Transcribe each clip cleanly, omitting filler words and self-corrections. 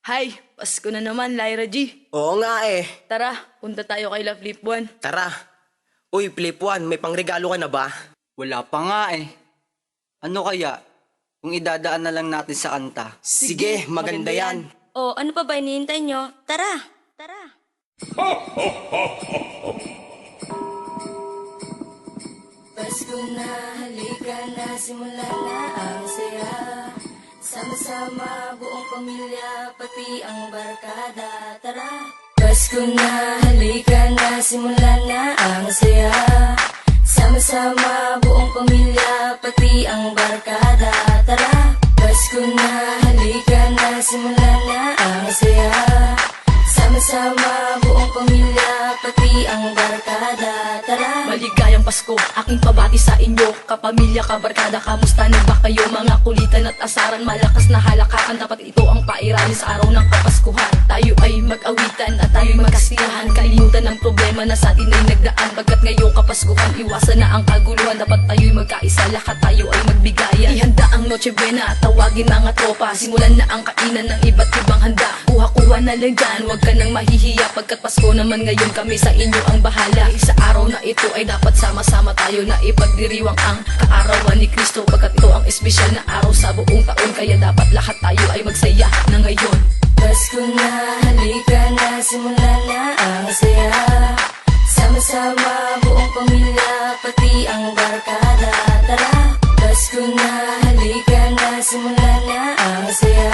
Hi, Pasko na naman, Lyra G. Oo nga eh. Tara, punta tayo kay La Flip One. Tara. Uy, Flip One, may pangregalo ka na ba? Wala pa nga eh. Ano kaya? Kung idadaan na lang natin sa kanta. Sige, maganda yan. O, ano pa ba hinihintay nyo? Tara! Tara! Pasko na, halika na, simula na ang saya. Sama-sama, buong pamilya, pati ang barkada. Tara! Pasko na, halika na, simula na ang saya. Sama-sama, buong pamilya, pati ang barkada. Tara! Pasko na, halika na, simula na ang saya. Sama-sama, buong pamilya, pati ang barkada. Tara! Maligayang Pasko, aking pabati sa inyo. Kapamilya, kabarkada, kamusta na ba kayo? Mga kulitan at asaran, malakas na halakakan. Dapat ito ang pairali sa araw ng Kapaskuhan. Tayo ay mag-awitan at tayo'y magkasiyahan. Kalimutan ng problema na sa atin ay nagdaan. Pagkat ngayong Kapaskuhan, iwasan na ang kaguluhan. Dapat tayo'y magkaisa, lahat tayo ay magbigayan. Ihanda ang Noche Buena at tawagin mga tropa. Simulan na ang kainan ng iba't ibang handa. Kuha-kuha na lang dyan, huwag ka nang mahihiya. Pagkat Pasko naman ngayon, kami sa inyo ang bahala. Sa araw na ito ay dapat sama-sama tayo na ipagdiriwang ang kaarawan ni Kristo. Pagkat ito ang espesyal na araw sa buong taon, kaya dapat lahat tayo ay magsaya na ngayon. Pasko na, halika na, simula na ang saya. Sama-sama, buong pamilya, pati ang barkada. Tara! Pasko na, halika na, simula na ang saya.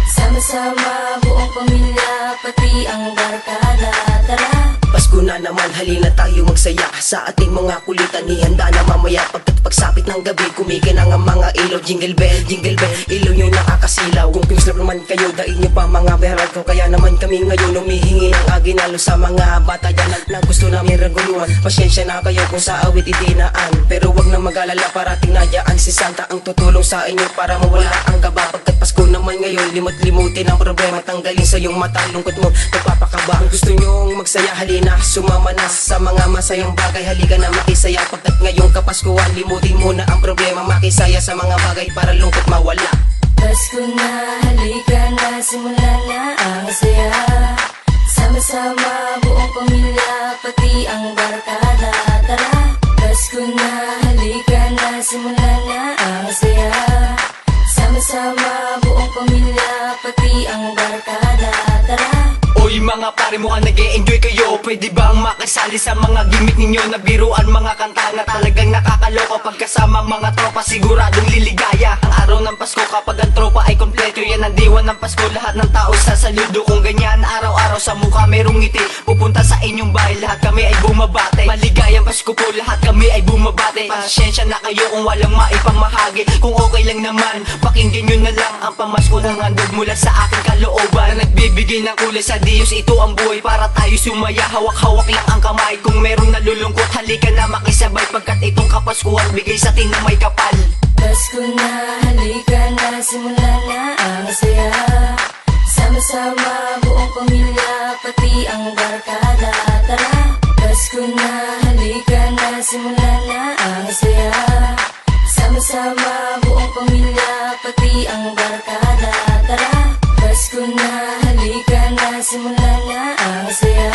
Sama-sama, buong pamilya, pati ang barkada. Tara! Pasko na naman, halina tayo magsaya. Sa ating mga kulitan, ihanda na mamaya. Pagkat pagsapit ng gabi, kumikinang ang mga ilaw. Jingle bell, ilaw nyo nakakasilaw. Kung kislap naman kayo, daig nyo pa mga berad ko. Kaya naman kami ngayon humihingi ng aginalo sa mga bata dyan na gusto namin reguluhan. Pasyensya na kayo kung sa awit idinaan, pero wag na mag-alala, parating na dyan si Santa ang tutulong sa inyo para mawala ang kaba. Pagkat Pasko naman ngayon, limot-limutin ang problema. Tanggalin sa iyong mata, lungkot mo, nagpapakaba. Kung gusto nyong magsaya, halina, sumama na sa mga masayang bagay. Halika na makisaya, pagkat ngayong Kapaskuhan, limutin mo na ang problema. Makisaya sa mga bagay para lungkot mawala. Pasko na, halika na, simula na ang saya. Sama-sama, buong pamilya, pati ang barkada. Tara! Pasko na, halika na, simula na ang saya. Sama-sama, buong pamilya, pati ang barkada. Tara! Oy mga pare, mukhang nag-e-enjoy kayo. Pwede bang makisali sa mga gimmick ninyo na biruan, mga kanta na talagang nakakaloka? Pagkasama mga tropa, siguradong liligaya ang araw ng Pasko. Kapag ang tropa ay kompleto, yan ang diwan ng Pasko. Lahat ng tao sasaludo kung ganyan. Araw-araw sa mukha merong ngiti, pupunta sa inyong bahay, lahat kami ay bumabate. Maligayang Pasko po, lahat kami ay bumabate. Pasyensya na kayo kung walang maipamahagi. Kung okay lang naman, pakinggan nyo na lang ang pamasko ng handog mula sa aking kalooban, na nagbibigay ng kulay sa Diyos. Ito ang buhay para tayo sumaya. Hawak-hawak lang ang kamay. Kung merong nalulungkot, halika na makisabay. Pagkat itong Kapaskuhan, bigay sa atin na may kapal. Pasko na, halika na, simula na ang saya. Sama-sama, buong pamilya, pati ang barkada. Tara! Pasko na, halika na, simula na ang saya. Sama-sama, buong pamilya, pati ang barkada. Tara! Pasko na, halika na, simula na ang saya.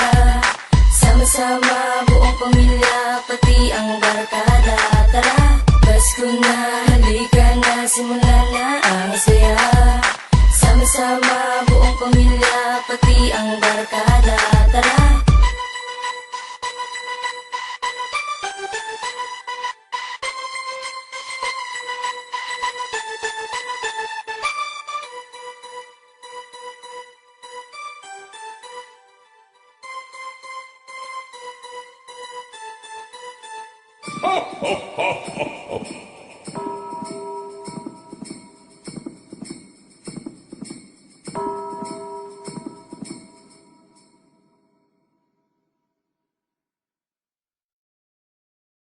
Sama-sama, buong pamilya, pati ang barkada. Tara! Pasko na, halika na, simula na ang saya. Sama-sama, buong pamilya, pati ang barkada. Tara! Ho, ho, ho, ho, ho.